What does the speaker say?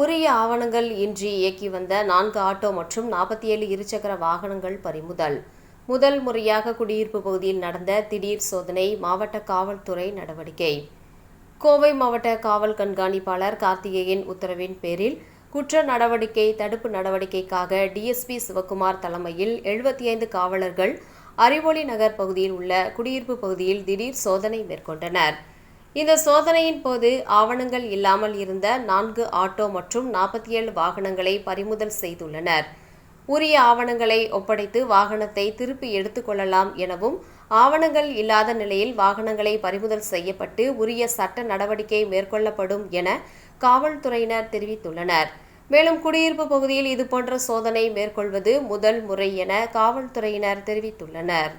உரிய ஆவணங்கள் இன்றி இயக்கி வந்த 4 ஆட்டோ மற்றும் 47 இருசக்கர வாகனங்கள் பறிமுதல். முதல் முறையாக குடியிருப்பு பகுதியில் நடந்த திடீர் சோதனை. மாவட்ட காவல்துறை நடவடிக்கை. கோவை மாவட்ட காவல் கண்காணிப்பாளர் கார்த்திகேயன் உத்தரவின் பேரில் குற்ற நடவடிக்கை தடுப்பு நடவடிக்கைக்காக டிஎஸ்பி சிவக்குமார் தலைமையில் 75 காவலர்கள் அறிவொளி நகர் பகுதியில் உள்ள குடியிருப்பு பகுதியில் திடீர் சோதனை மேற்கொண்டனர். இந்த சோதனையின் போது ஆவணங்கள் இல்லாமல் இருந்த 4 ஆட்டோ மற்றும் 47 வாகனங்களை பறிமுதல் செய்துள்ளனர். உரிய ஆவணங்களை ஒப்படைத்து வாகனத்தை திருப்பி எடுத்துக் கொள்ளலாம் எனவும், ஆவணங்கள் இல்லாத நிலையில் வாகனங்களை பறிமுதல் செய்யப்பட்டு உரிய சட்ட நடவடிக்கை மேற்கொள்ளப்படும் என காவல்துறையினர் தெரிவித்துள்ளனர். மேலும் குடியிருப்பு பகுதியில் இதுபோன்ற சோதனை மேற்கொள்வது முதல் முறை என காவல்துறையினர் தெரிவித்துள்ளனர்.